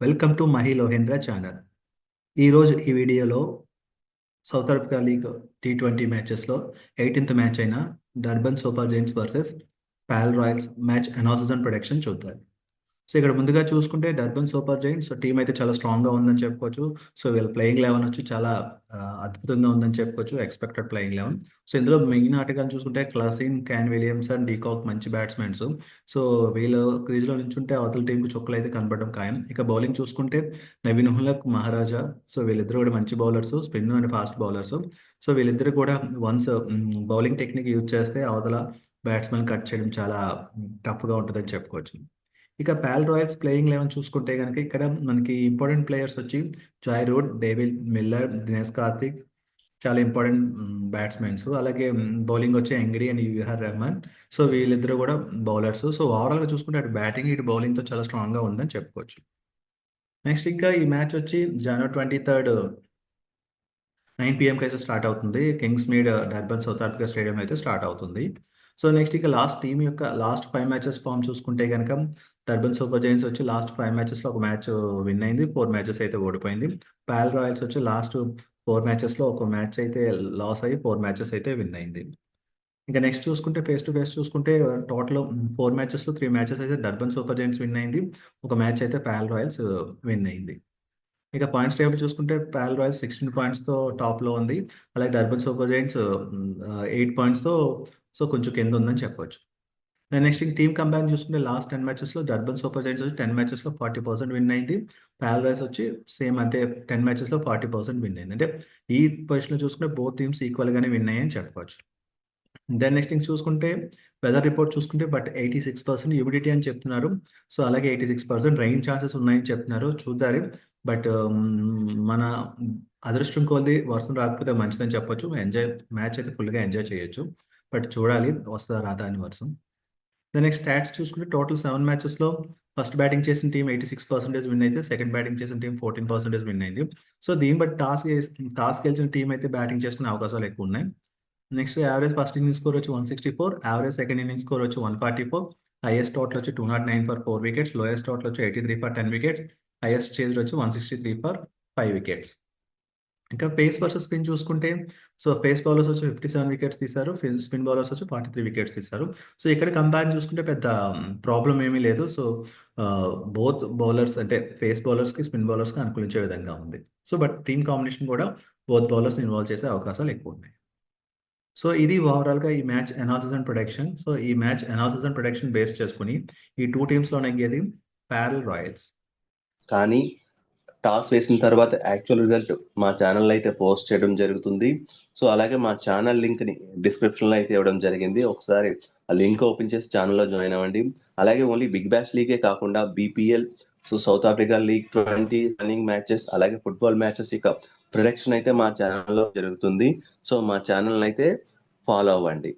Welcome to Mahi Lohendra channel. ఈరోజు ఈ వీడియోలో సౌత్ ఆఫ్రికా లీగ్ T20 మ్యాచెస్లో 18th మ్యాచ్ అయిన Durban Super Giants versus Paarl Royals match analysis and prediction చూద్దాం. So ఇక్కడ ముందుగా చూసుకుంటే డర్బన్ సూపర్ జైంట్స్ టీం అయితే చాలా స్ట్రాంగ్గా ఉందని చెప్పుకోవచ్చు. సో వీళ్ళ ప్లేయింగ్ 11 వచ్చి చాలా అద్భుతంగా ఉందని చెప్పుకోవచ్చు. Expected playing 11. సో ఇందులో మెయిన్ ఆటగాళ్ళు చూసుకుంటే క్లాసిన్, క్యాన్ విలియమ్సన్, డీకాక్ మంచి బ్యాట్స్మెన్స్. సో వీళ్ళు క్రీజ్లో నుంచుంటే అవతల టీంకి చుక్కలు అయితే కనబడడం ఖాయం. ఇక బౌలింగ్ చూసుకుంటే నవీన్ ఉల్-హక్, మహారాజా. సో వీళ్ళిద్దరు కూడా మంచి bowlers, spin and fast bowlers. So వీళ్ళిద్దరు కూడా వన్స్ బౌలింగ్ టెక్నిక్ యూజ్ చేస్తే అవతల బ్యాట్స్మెన్ కట్ చేయడం చాలా టఫ్గా ఉంటుందని చెప్పుకోవచ్చు. ఇక పాల్ రాయల్స్ ప్లేయింగ్ 11 చూసుకుంటే గనక ఇక్కడ మనకి ఇంపార్టెంట్ ప్లేయర్స్ వచ్చి Joe Root, David Miller, Dinesh Karthik చాలా ఇంపార్టెంట్ బ్యాట్స్మెన్స్. అలాగే బౌలింగ్ వచ్చి ఎంగిడి అండ్ యూహార్ రెహమాన్. సో వీళ్ళిద్దరు కూడా బౌలర్స్. సో ఓవరాల్గా చూసుకుంటే అటు బ్యాటింగ్ ఇటు బౌలింగ్తో చాలా స్ట్రాంగ్గా ఉందని చెప్పుకోవచ్చు. నెక్స్ట్ ఇంకా ఈ మ్యాచ్ వచ్చి జనవరి 23 9 PM అయితే స్టార్ట్ అవుతుంది. Kingsmead Durban South Africa స్టేడియంలో అయితే స్టార్ట్ అవుతుంది. సో నెక్స్ట్ ఇక టీమ్ యొక్క లాస్ట్ 5 మ్యాచెస్ ఫామ్ చూసుకుంటే గనక డర్బన్ సూపర్ జైంట్స్ వచ్చి లాస్ట్ 5 మ్యాచెస్‌లో ఒక మ్యాచ్ విన్ అయింది. 4 మ్యాచెస్ అయితే ఓడిపోయింది. పాల్ రాయల్స్ వచ్చి లాస్ట్ 4 మ్యాచెస్‌లో ఒక మ్యాచ్ అయితే లాస్ అయ్యి 4 మ్యాచెస్ అయితే విన్ అయింది. ఇంకా నెక్స్ట్ చూసుకుంటే ఫేస్ టు ఫేస్ చూసుకుంటే టోటల్ 4 మ్యాచెస్‌లో 3 మ్యాచెస్ అయితే డర్బన్ సూపర్ జైంట్స్ విన్ అయింది. ఒక మ్యాచ్ అయితే పాల్ రాయల్స్ విన్ అయింది. ఇక పాయింట్స్ టేబుల్ చూసుకుంటే పాల్ రాయల్స్ 16 పాయింట్స్‌తో టాప్‌లో ఉంది. అలాగే డర్బన్ సూపర్ జైంట్స్ 8 పాయింట్స్‌తో కొంచెం కింద ఉందని చెప్పొచ్చు. నెక్స్ట్ ఇంక టీమ్ కంబ్యాక్ చూసుకుంటే లాస్ట్ 10 మ్యాచెస్‌లో డర్బన్ సూపర్ జైంట్స్ వచ్చి 10 మ్యాచెస్‌లో 40% విన్ అయింది. పాల్ రాయల్స్ వచ్చి సేమ్ అంతే 10 మ్యాచెస్‌లో 40% విన్ అయింది. అంటే ఈ పొజిషన్‌లో చూసుకుంటే బోత్ టీమ్స్ ఈక్వల్‌గానే విన్ అయ్యాయని చెప్పవచ్చు. నెక్స్ట్ ఇంక చూసుకుంటే వెదర్ రిపోర్ట్ చూసుకుంటే 86% హ్యూమిడిటీ అని చెప్తున్నారు. సో అలాగే 86% రైన్ ఛాన్సెస్ ఉన్నాయని చెప్తున్నారు. చూద్దాం. మన అదృష్టం కొద్దీ వర్షం రాకపోతే మంచిదని చెప్పొచ్చు. మ్యాచ్ అయితే ఫుల్‌గా ఎంజాయ్ చేయొచ్చు. చూడాలి వస్తదా రాదా అని వర్షం. నెక్స్ట్ స్టాట్స్ చూసుకుంటే టోటల్ 7 మ్యాచెస్‌లో ఫస్ట్ బ్యాటింగ్ చేసిన టీమ్ 86% విన్ అయితే సెకండ్ బ్యాటింగ్ చేసిన టీమ్ 14% విన్ అయింది. సో దీన్ని బట్టి టాస్ గెలిచిన టీమ్ అయితే బ్యాటింగ్ చేసుకునే అవకాశాలు ఎక్కువున్నాయి. Next average first innings score వచ్చి 164, యావరేజ్ సెకండ్ ఇన్నింగ్స్ స్కోర్ వచ్చి 144, హైయెస్ట్ టోటల్ వచ్చి 209 ఫర్ 4 వికెట్స్, లోయెస్ట్ టోటల్ వచ్చి 83 ఫర్ 10 వికెట్స్, హైయెస్ట్ చేజ్డ్ వచ్చి 163 ఫర్ 5 వికెట్స్. ఇంకా పేస్ వర్సెస్ స్పిన్ చూసుకుంటే పేస్ బౌలర్స్ వచ్చి 57 వికెట్స్ తీశారు. స్పిన్ బౌలర్స్ వచ్చి 43 వికెట్స్ తీశారు. సో ఇక్కడ కంబారిన్ చూసుకుంటే పెద్ద ప్రాబ్లమ్ ఏమీ లేదు. బోత్ బౌలర్స్ అంటే పేస్ బౌలర్స్‌కి, స్పిన్ బౌలర్స్‌కి అనుకూలించే విధంగా ఉంది. టీమ్ కాంబినేషన్ కూడా బోత్ బౌలర్స్‌ని ఇన్వాల్వ్ చేసే అవకాశాలు ఎక్కువున్నాయి. ఇది ఓవరాల్‌గా ఈ మ్యాచ్ అనాలిసిస్ అండ్ ప్రొడిక్షన్. ఈ match analysis and prediction base చేసుకొని ఈ 2 టీమ్స్‌లో నెగ్గేది పాల్ రాయల్స్. కానీ టాస్ వేసిన తర్వాత యాక్చువల్ రిజల్ట్ మా ఛానల్ అయితే పోస్ట్ చేయడం జరుగుతుంది. సో అలాగే మా ఛానల్ లింక్ని డిస్క్రిప్షన్లో అయితే ఇవ్వడం జరిగింది. ఒకసారి ఆ లింక్ ఓపెన్ చేసి ఛానల్లో జాయిన్ అవ్వండి. అలాగే ఓన్లీ బిగ్ బ్యాష్ లీగే కాకుండా BPL, south Africa league 20 running matches, అలాగే ఫుట్బాల్ మ్యాచెస్ ఇక ప్రొడక్షన్ అయితే మా ఛానల్లో జరుగుతుంది. సో మా ఛానల్ అయితే ఫాలో అవ్వండి.